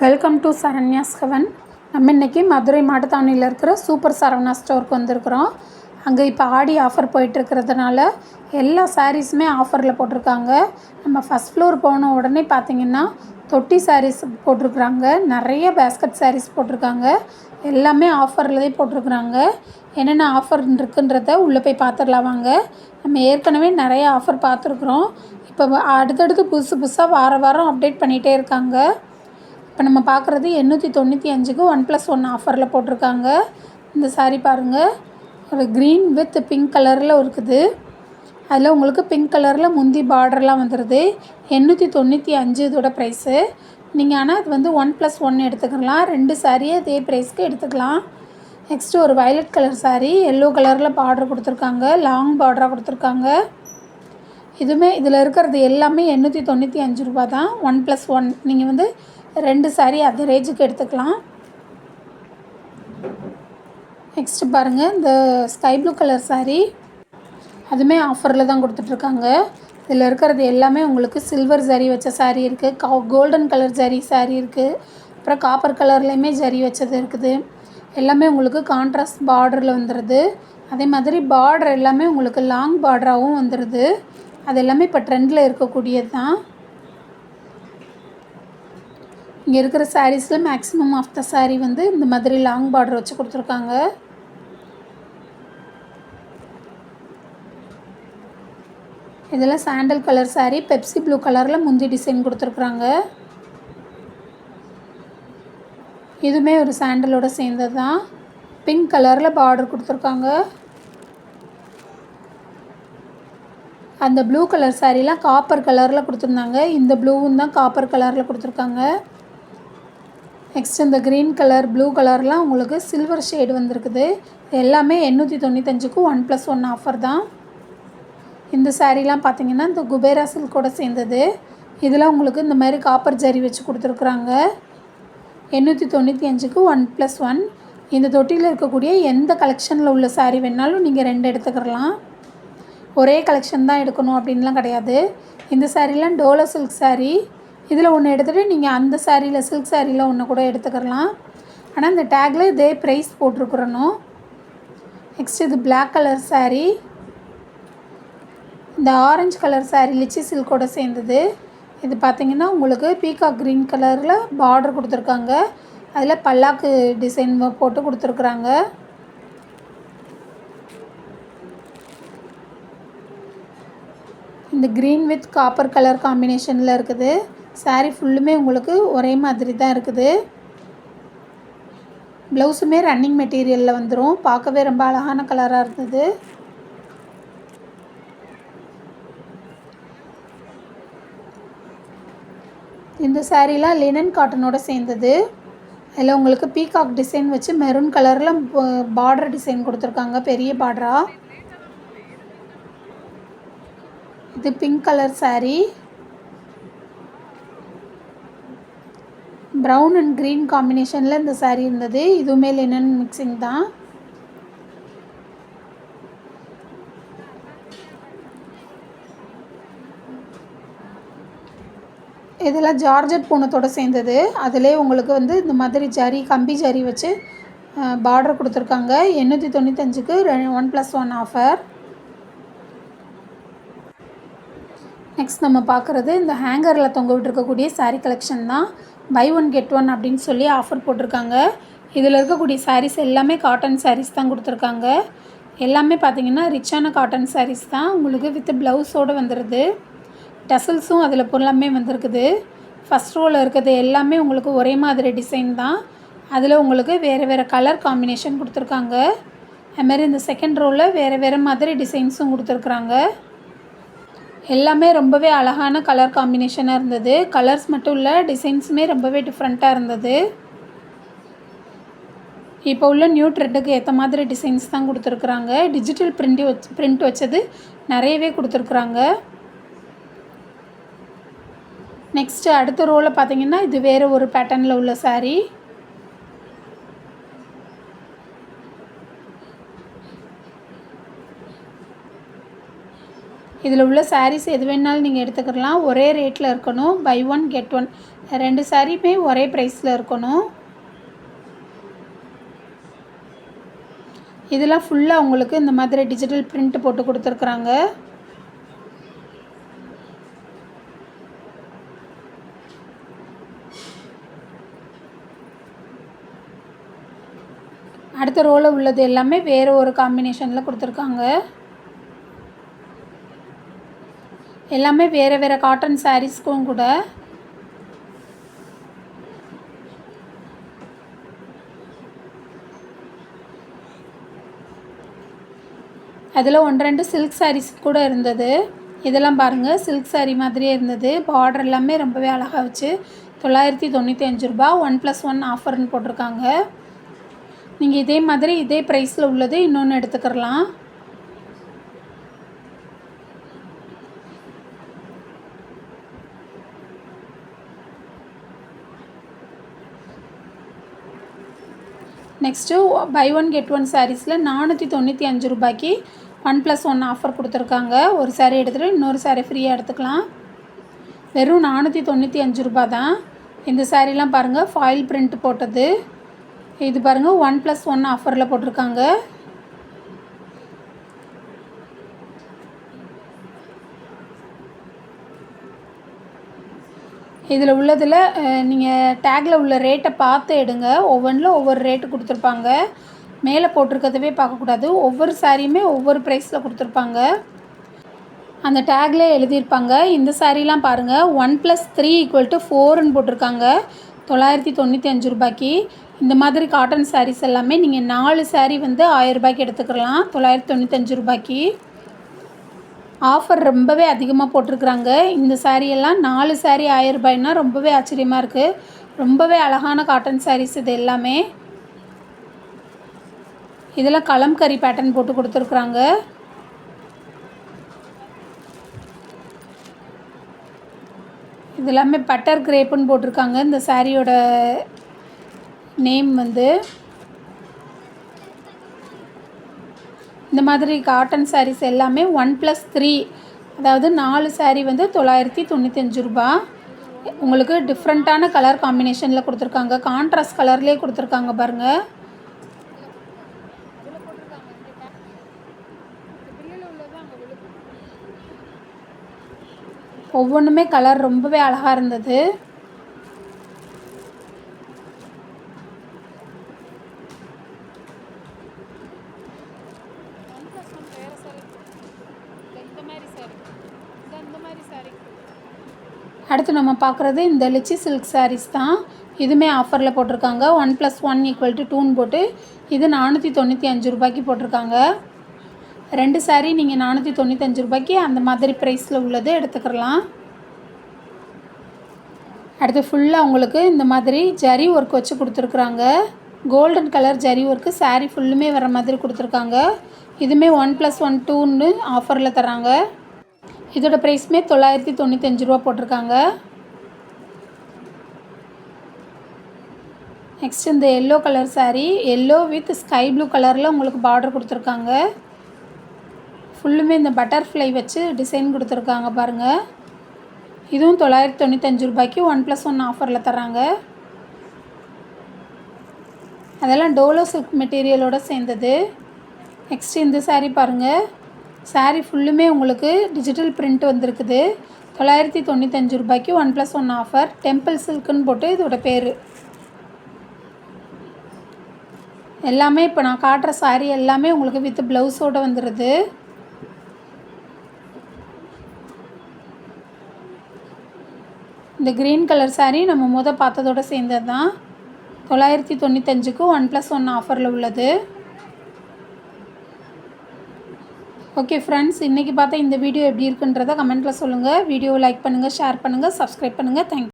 Welcome to Saranya's heaven. நம்ம இன்றைக்கி மதுரை மாட்டுத்தாவணியில் இருக்கிற சூப்பர் சரவணா ஸ்டோருக்கு வந்திருக்கிறோம். அங்கே இப்போ ஆடி ஆஃபர் போயிட்டுருக்கிறதுனால எல்லா சாரீஸுமே ஆஃபரில் போட்டிருக்காங்க. நம்ம ஃபஸ்ட் ஃப்ளோர் போன உடனே பார்த்திங்கன்னா தொட்டி சாரீஸ் போட்டிருக்குறாங்க, நிறைய பேஸ்கட் சாரீஸ் போட்டிருக்காங்க. எல்லாமே ஆஃபர்லேயே போட்டிருக்குறாங்க. என்னென்ன ஆஃபர் இருக்குன்றத உள்ளே போய் பார்த்துடலாம் வாங்க. நம்ம ஏற்கனவே நிறைய ஆஃபர் பார்த்துருக்குறோம். இப்போ அடுத்தடுத்து புதுசு புதுசாக வாரம் அப்டேட் பண்ணிகிட்டே இருக்காங்க. இப்போ நம்ம பார்க்குறது 895க்கு 1+1 ஆஃபரில் போட்டிருக்காங்க. இந்த சாரீ பாருங்கள், ஒரு க்ரீன் வித் பிங்க் கலரில் இருக்குது. அதில் உங்களுக்கு பிங்க் கலரில் முந்தி பார்டர்லாம் வந்துடுது. 895 இதோட ப்ரைஸு. நீங்கள் ஆனால் இது வந்து 1+1 எடுத்துக்கலாம். 2 சாரியை இதே ப்ரைஸ்க்கு எடுத்துக்கலாம். நெக்ஸ்ட்டு ஒரு வயலட் கலர் சாரீ, எல்லோ கலரில் பார்டர் கொடுத்துருக்காங்க, லாங் பார்டராக கொடுத்துருக்காங்க. இதுவுமே இதில் இருக்கிறது எல்லாமே 895 ரூபா தான். 1+1 நீங்கள் வந்து 2 சாரீ அந்த ரேஞ்சுக்கு எடுத்துக்கலாம். நெக்ஸ்ட்டு பாருங்கள், இந்த ஸ்கை ப்ளூ கலர் சாரீ, அதுவுமே ஆஃபரில் தான் கொடுத்துட்ருக்காங்க. இதில் இருக்கிறது எல்லாமே உங்களுக்கு சில்வர் ஜரி வச்ச சாரீ இருக்குது, கோல்டன் கலர் ஜரி சாரீ இருக்குது, அப்புறம் காப்பர் கலர்லேயுமே ஜரி வச்சது இருக்குது. எல்லாமே உங்களுக்கு கான்ட்ராஸ்ட் பார்டரில் வந்துடுது. அதே மாதிரி பார்டர் எல்லாமே உங்களுக்கு லாங் பார்டராகவும் வந்துடுது. அது எல்லாமே இப்போ ட்ரெண்டில் இருக்கக்கூடியது தான். இங்கே இருக்கிற சாரீஸில் மேக்ஸிமம் ஆஃப் த சாரீ வந்து இந்த மாதிரி லாங் பார்டர் வச்சு கொடுத்துருக்காங்க. இதில் sandal colour sari, Pepsi blue கலரில் முந்தி டிசைன் கொடுத்துருக்குறாங்க. இதுவுமே ஒரு சாண்டலோட சேர்ந்தது தான். பிங்க் கலரில் பார்டர் கொடுத்துருக்காங்க. அந்த ப்ளூ கலர் சாரீலாம் காப்பர் கலரில் கொடுத்துருந்தாங்க. இந்த ப்ளூவும் தான் காப்பர் கலரில் கொடுத்துருக்காங்க. நெக்ஸ்ட் இந்த க்ரீன் கலர், ப்ளூ கலர்லாம் உங்களுக்கு சில்வர் ஷேடு வந்திருக்குது. எல்லாமே 895க்கு 1+1 ஆஃபர் தான். இந்த சாரீலாம் பார்த்திங்கன்னா இந்த குபேரா சில்கோட சேர்ந்தது. இதில் உங்களுக்கு இந்த மாதிரி காப்பர் ஜரி வச்சு கொடுத்துருக்குறாங்க. 895க்கு 1+1. இந்த தொட்டியில் இருக்கக்கூடிய எந்த கலெக்ஷனில் உள்ள சாரீ வேணாலும் நீங்கள் 2 எடுத்துக்கலாம். ஒரே கலெக்ஷன் தான் எடுக்கணும் அப்படின்லாம் கிடையாது. இந்த சாரீலாம் டோலோ சில்க் சாரீ, இதில் ஒன்று எடுத்துகிட்டு நீங்கள் அந்த சாரியில் சில்க் சாரியில் ஒன்று கூட எடுத்துக்கலாம். ஆனால் இந்த டேக்கில் இதே ப்ரைஸ் போட்டிருக்குறணும். நெக்ஸ்ட் இது பிளாக் கலர் சாரீ, இந்த ஆரஞ்சு கலர் சாரீ லிச்சி சில்கோட சேர்ந்தது. இது பார்த்திங்கன்னா உங்களுக்கு பீகாக் க்ரீன் கலரில் பார்டர் கொடுத்துருக்காங்க. அதில் பல்லாக்கு டிசைன் போட்டு கொடுத்துருக்குறாங்க. இந்த க்ரீன் வித் காப்பர் கலர் காம்பினேஷனில் இருக்குது. சாரீ ஃபுல்லுமே உங்களுக்கு ஒரே மாதிரி தான் இருக்குது. ப்ளவுஸுமே ரன்னிங் மெட்டீரியலில் வந்துடும். பார்க்கவே ரொம்ப அழகான கலராக இருந்தது. இந்த சாரீலாம் லினன் காட்டனோட சேர்ந்தது. அதில் உங்களுக்கு பீகாக் டிசைன் வச்சு மெரூன் கலரில் பார்டர் டிசைன் கொடுத்துருக்காங்க, பெரிய பார்டராக. இது pink colour sari, brown and green காம்பினேஷனில் இந்த சாரீ இருந்தது. இதுவுமே லினன் மிக்சிங் தான். இதெல்லாம் ஜார்ஜெட் பூனத்தோடு சேர்ந்தது. அதிலே உங்களுக்கு வந்து இந்த மாதிரி ஜரி, கம்பி ஜரி வச்சு பார்டர் கொடுத்துருக்காங்க. 895க்கு 1+1 ஆஃபர். நெக்ஸ்ட் நம்ம பார்க்குறது இந்த ஹேங்கரில் தொங்க விட்டுருக்கக்கூடிய சாரீ கலெக்ஷன் தான். பை 1 கெட் 1 அப்படின்னு சொல்லி ஆஃபர் போட்டிருக்காங்க. இதில் இருக்கக்கூடிய சாரீஸ் எல்லாமே காட்டன் சாரீஸ் தான் கொடுத்துருக்காங்க. எல்லாமே பார்த்திங்கன்னா ரிச்சான காட்டன் சாரீஸ் தான். உங்களுக்கு வித் ப்ளவுஸோடு வந்துடுது. டசல்ஸும் அதில் எல்லாமே வந்திருக்குது. ஃபஸ்ட் ரோவில் இருக்கிறது எல்லாமே உங்களுக்கு ஒரே மாதிரி டிசைன் தான். அதில் உங்களுக்கு வேறு கலர் காம்பினேஷன் கொடுத்துருக்காங்க. அதுமாதிரி இந்த செகண்ட் ரோவில் வேறு மாதிரி டிசைன்ஸும் கொடுத்துருக்குறாங்க. எல்லாமே ரொம்பவே அழகான கலர் காம்பினேஷனாக இருந்தது. கலர்ஸ் மட்டும் இல்லை, டிசைன்ஸுமே ரொம்பவே டிஃப்ரெண்ட்டாக இருந்தது. இப்போ உள்ள நியூ ட்ரெண்டுக்கு ஏற்ற மாதிரி டிசைன்ஸ் தான் கொடுத்துருக்குறாங்க. டிஜிட்டல் பிரிண்ட் வச்சது நிறையவே கொடுத்துருக்குறாங்க. நெக்ஸ்ட்டு அடுத்த ரோவில் பார்த்திங்கன்னா இது வேறு ஒரு பேட்டர்னில் உள்ள சாரீ. இதில் உள்ள சாரீஸ் எது வேணாலும் நீங்கள் எடுத்துக்கலாம். ஒரே ரேட்டில் இருக்கணும். பை ஒன் கெட் ஒன் 2 சாரியுமே ஒரே ப்ரைஸில் இருக்கணும். இதெல்லாம் ஃபுல்லாக உங்களுக்கு இந்த மாதிரி டிஜிட்டல் பிரிண்ட் போட்டு கொடுத்துருக்குறாங்க. அடுத்த ரோவில் உள்ளது எல்லாமே வேறு ஒரு காம்பினேஷனில் கொடுத்துருக்காங்க. எல்லாமே வேறு வேறு காட்டன் சாரீஸ்க்கும் கூட. அதில் 1-2 சில்க் சாரீஸ் கூட இருந்தது. இதெல்லாம் பாருங்கள், சில்க் சாரீ மாதிரியே இருந்தது. பார்டர் எல்லாமே ரொம்பவே அழகாக வச்சு 995 ரூபா. 1+1 ஆஃபர்னு போட்டிருக்காங்க. நீங்கள் இதே மாதிரி இதே ப்ரைஸில் உள்ளது இன்னொன்று எடுத்துக்கிறலாம். Next buy one get one சாரீஸில் 495 ரூபாய்க்கு 1+1 ஆஃபர் கொடுத்துருக்காங்க. ஒரு சாரீ எடுத்துகிட்டு இன்னொரு சாரீ ஃப்ரீயாக எடுத்துக்கலாம். வெறும் 495 ரூபா தான். இந்த சாரீலாம் பாருங்கள், ஃபாயில் பிரிண்ட் போட்டது. இது பாருங்கள் 1+1 ஆஃபரில் போட்டிருக்காங்க. இதில் உள்ளதில் நீங்கள் டேக்கில் உள்ள ரேட்டை பார்த்து எடுங்க. ஒவ்வொன்றில் ஒவ்வொரு ரேட்டு கொடுத்துருப்பாங்க. மேலே போட்டிருக்கிறதவே பார்க்கக்கூடாது. ஒவ்வொரு சாரியுமே ஒவ்வொரு ப்ரைஸில் கொடுத்துருப்பாங்க. அந்த டேக்லேயே எழுதியிருப்பாங்க. இந்த சாரீலாம் பாருங்கள், 1+3 = 4ன்னு போட்டிருக்காங்க. 995 ரூபாய்க்கு. இந்த மாதிரி காட்டன் சாரீஸ் எல்லாமே நீங்கள் 4 சாரீ வந்து 1000 ரூபாய்க்கு எடுத்துக்கலாம். 995 ரூபாய்க்கு. ஆஃபர் ரொம்பவே அதிகமாக போட்டிருக்குறாங்க. இந்த சாரியெல்லாம் 4 சாரீ 1000 ரூபாய்னா ரொம்பவே ஆச்சரியமாக இருக்குது. ரொம்பவே அழகான காட்டன் சாரீஸ் இது எல்லாமே. இதெல்லாம் கலம்கரி பேட்டர்ன் போட்டு கொடுத்துருக்குறாங்க. இது எல்லாமே பட்டர் கிரேப்புன்னு போட்டிருக்காங்க. இந்த சாரியோட நேம் வந்து. இந்த மாதிரி காட்டன் சாரீஸ் எல்லாமே 1+3, அதாவது 4 சாரீ வந்து 995 ரூபா. உங்களுக்கு டிஃப்ரெண்ட்டான கலர் காம்பினேஷனில் கொடுத்துருக்காங்க. கான்ட்ராஸ்ட் கலர்லேயே கொடுத்துருக்காங்க பாருங்கள். ஒவ்வொன்றுமே கலர் ரொம்பவே அழகாக இருந்தது. அடுத்து நம்ம பார்க்குறது இந்த லிச்சி சில்க் சாரீஸ் தான். இதுவுமே ஆஃபரில் போட்டிருக்காங்க. 1+1 = 2ன்னு போட்டு இது 495 ரூபாய்க்கு போட்டிருக்காங்க. 2 சாரீ நீங்கள் 495 ரூபாய்க்கு அந்த மாதிரி ப்ரைஸில் உள்ளது எடுத்துக்கலாம். அடுத்து ஃபுல்லாக உங்களுக்கு இந்த மாதிரி ஜரி ஒர்க் வச்சு கொடுத்துருக்குறாங்க. Golden colour zari work sari ஃபுல்லுமே வர மாதிரி கொடுத்துருக்காங்க. இதுவுமே 1+1 2ன்னு ஆஃபரில் தராங்க. இதோட ப்ரைஸுமே 995 ரூபா போட்டிருக்காங்க. நெக்ஸ்ட் இந்த yellow colour sari, yellow with sky blue கலரில் உங்களுக்கு பார்டர் கொடுத்துருக்காங்க. ஃபுல்லுமே இந்த பட்டர்ஃப்ளை வச்சு டிசைன் கொடுத்துருக்காங்க பாருங்கள். இதுவும் 995 ரூபாய்க்கு 1+1 ஆஃபரில் தராங்க. அதெல்லாம் டோலோ சில்க் மெட்டீரியலோடு சேர்ந்தது. நெக்ஸ்ட் இந்த சாரீ பாருங்கள். சாரீ ஃபுல்லுமே உங்களுக்கு டிஜிட்டல் பிரிண்ட் வந்திருக்குது. 995 ரூபாய்க்கு 1+1 ஆஃபர். டெம்பிள் சில்க்குன்னு போட்டு இதோட பேர். எல்லாமே இப்போ நான் காட்டுற சாரீ எல்லாமே உங்களுக்கு வித் ப்ளவுஸோடு வந்துடுது. இந்த க்ரீன் கலர் சாரீ நம்ம பார்த்ததோடு சேர்ந்தது தான். 995க்கு 1+1 ஆஃபரில் உள்ளது. ஓகே ஃப்ரெண்ட்ஸ், இன்றைக்கி பார்த்தா இந்த வீடியோ எப்படி இருக்குன்றதை கமெண்ட்டில் சொல்லுங்கள். வீடியோவை லைக் பண்ணுங்கள், ஷேர் பண்ணுங்கள், சப்ஸ்கிரைப் பண்ணுங்கள். தேங்க்யூ.